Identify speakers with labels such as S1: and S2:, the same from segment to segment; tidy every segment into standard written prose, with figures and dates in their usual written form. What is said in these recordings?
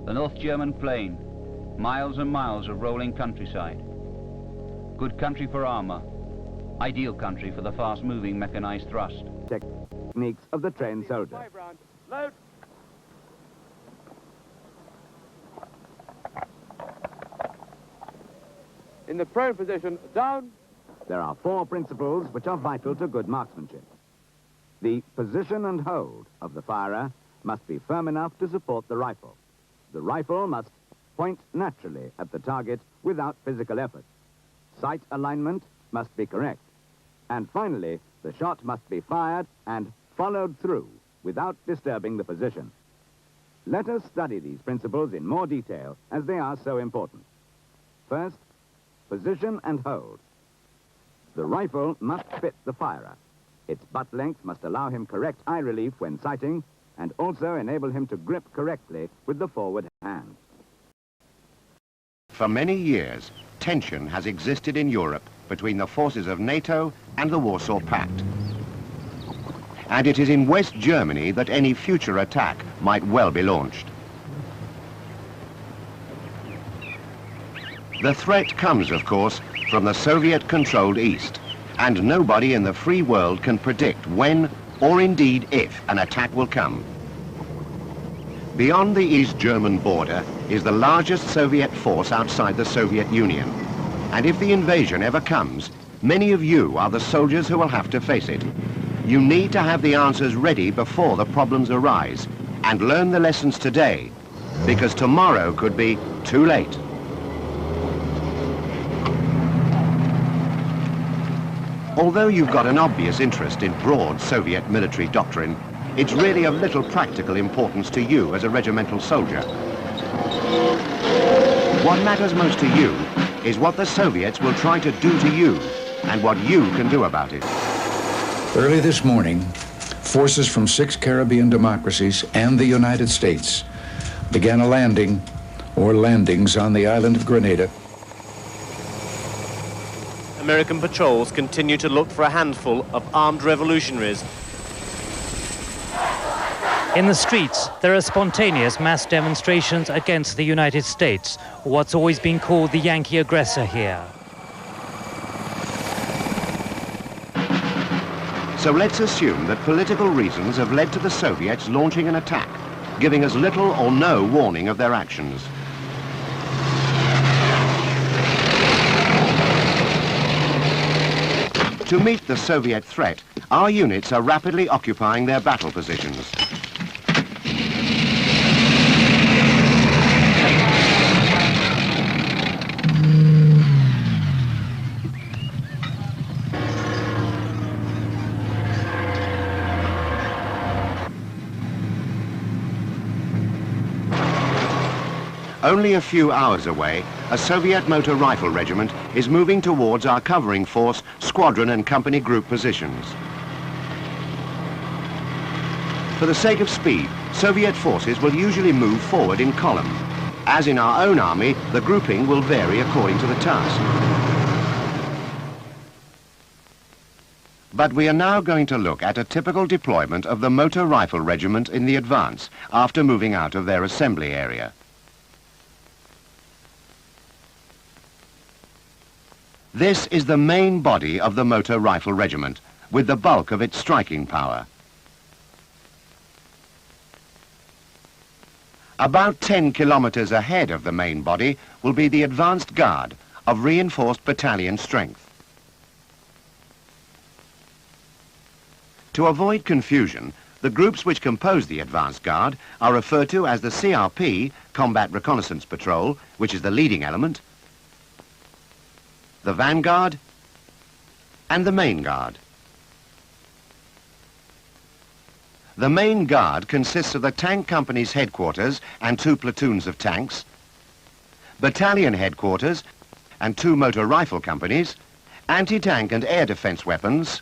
S1: The North German plain, miles and miles of rolling countryside. Good country for armour, ideal country for the fast-moving mechanized thrust.
S2: Techniques of the trained soldier.
S3: Load. In the prone position, down.
S2: There are 4 principles which are vital to good marksmanship. The position and hold of the firer must be firm enough to support the rifle. The rifle must point naturally at the target without physical effort. Sight alignment must be correct. And finally, the shot must be fired and followed through without disturbing the position. Let us study these principles in more detail as they are so important. First, position and hold. The rifle must fit the firer. Its butt length must allow him correct eye relief when sighting and also enable him to grip correctly with the forward hand.
S4: For many years, tension has existed in Europe between the forces of NATO and the Warsaw Pact. And it is in West Germany that any future attack might well be launched. The threat comes, of course, from the Soviet-controlled East, and nobody in the free world can predict when, or indeed if, an attack will come. Beyond the East German border is the largest Soviet force outside the Soviet Union, and if the invasion ever comes, many of you are the soldiers who will have to face it. You need to have the answers ready before the problems arise, and learn the lessons today, because tomorrow could be too late. Although you've got an obvious interest in broad Soviet military doctrine, it's really of little practical importance to you as a regimental soldier. What matters most to you is what the Soviets will try to do to you and what you can do about it.
S5: Early this morning, forces from 6 Caribbean democracies and the United States began a landing or landings on the island of Grenada.
S6: American patrols continue to look for a handful of armed revolutionaries.
S7: In the streets, there are spontaneous mass demonstrations against the United States, what's always been called the Yankee aggressor here.
S4: So let's assume that political reasons have led to the Soviets launching an attack, giving us little or no warning of their actions. To meet the Soviet threat, our units are rapidly occupying their battle positions. Only a few hours away, a Soviet motor rifle regiment is moving towards our covering force, squadron and company group positions. For the sake of speed, Soviet forces will usually move forward in column. As in our own army, the grouping will vary according to the task. But we are now going to look at a typical deployment of the motor rifle regiment in the advance after moving out of their assembly area. This is the main body of the motor rifle regiment, with the bulk of its striking power. About 10 kilometers ahead of the main body will be the advanced guard of reinforced battalion strength. To avoid confusion, the groups which compose the advanced guard are referred to as the CRP, Combat Reconnaissance Patrol, which is the leading element, the vanguard, and the main guard. The main guard consists of the tank company's headquarters and 2 platoons of tanks, battalion headquarters and 2 motor rifle companies, anti-tank and air defense weapons,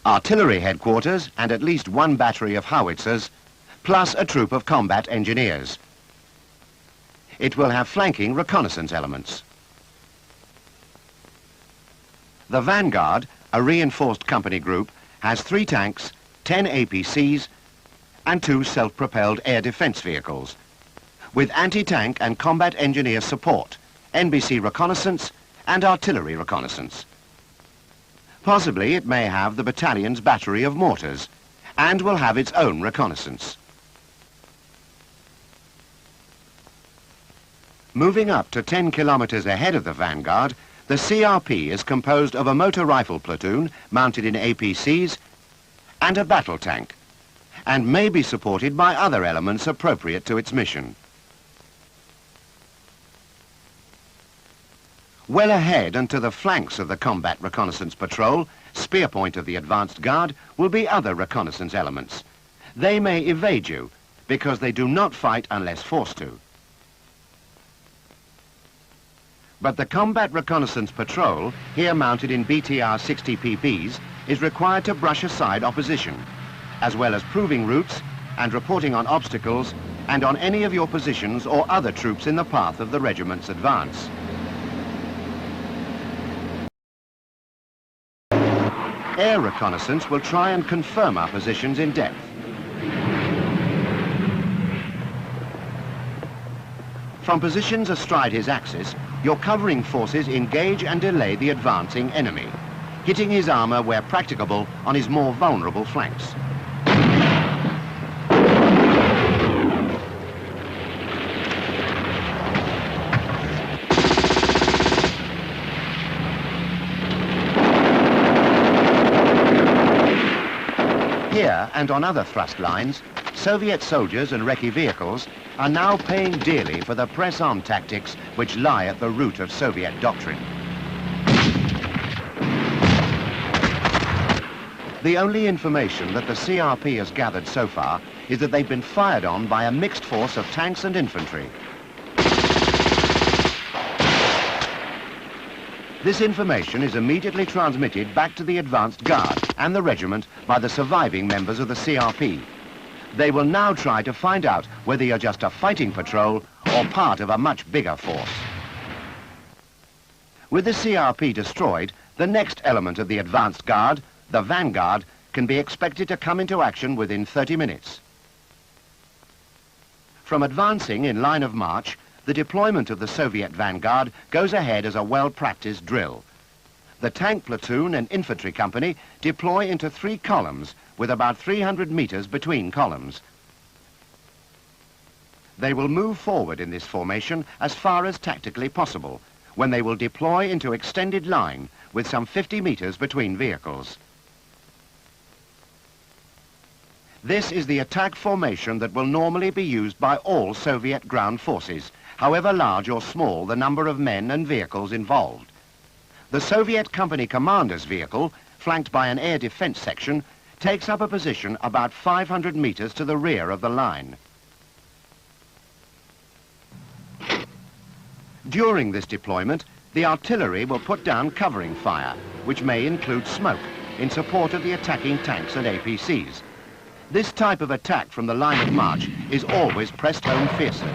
S4: artillery headquarters and at least 1 battery of howitzers, plus a troop of combat engineers. It will have flanking reconnaissance elements. The vanguard, a reinforced company group, has 3 tanks, 10 APCs, and 2 self-propelled air defense vehicles, with anti-tank and combat engineer support, NBC reconnaissance and artillery reconnaissance. Possibly it may have the battalion's battery of mortars and will have its own reconnaissance. Moving up to 10 kilometers ahead of the vanguard, the CRP is composed of a motor rifle platoon mounted in APCs and a battle tank, and may be supported by other elements appropriate to its mission. Well ahead and to the flanks of the combat reconnaissance patrol, spear point of the advanced guard, will be other reconnaissance elements. They may evade you because they do not fight unless forced to. But the combat reconnaissance patrol, here mounted in BTR 60 PPs, is required to brush aside opposition, as well as proving routes and reporting on obstacles and on any of your positions or other troops in the path of the regiment's advance. Air reconnaissance will try and confirm our positions in depth. From positions astride his axis, your covering forces engage and delay the advancing enemy, hitting his armor where practicable on his more vulnerable flanks. Here and on other thrust lines, Soviet soldiers and recce vehicles are now paying dearly for the press-on tactics which lie at the root of Soviet doctrine. The only information that the CRP has gathered so far is that they've been fired on by a mixed force of tanks and infantry. This information is immediately transmitted back to the advanced guard and the regiment by the surviving members of the CRP. They will now try to find out whether you're just a fighting patrol or part of a much bigger force. With the CRP destroyed, the next element of the advanced guard, the vanguard, can be expected to come into action within 30 minutes. From advancing in line of march, the deployment of the Soviet vanguard goes ahead as a well-practiced drill. The tank platoon and infantry company deploy into 3 columns with about 300 meters between columns. They will move forward in this formation as far as tactically possible, when they will deploy into extended line with some 50 meters between vehicles. This is the attack formation that will normally be used by all Soviet ground forces, however large or small the number of men and vehicles involved. The Soviet company commander's vehicle, flanked by an air defense section, takes up a position about 500 meters to the rear of the line. During this deployment, the artillery will put down covering fire, which may include smoke, in support of the attacking tanks and APCs. This type of attack from the line of march is always pressed home fiercely.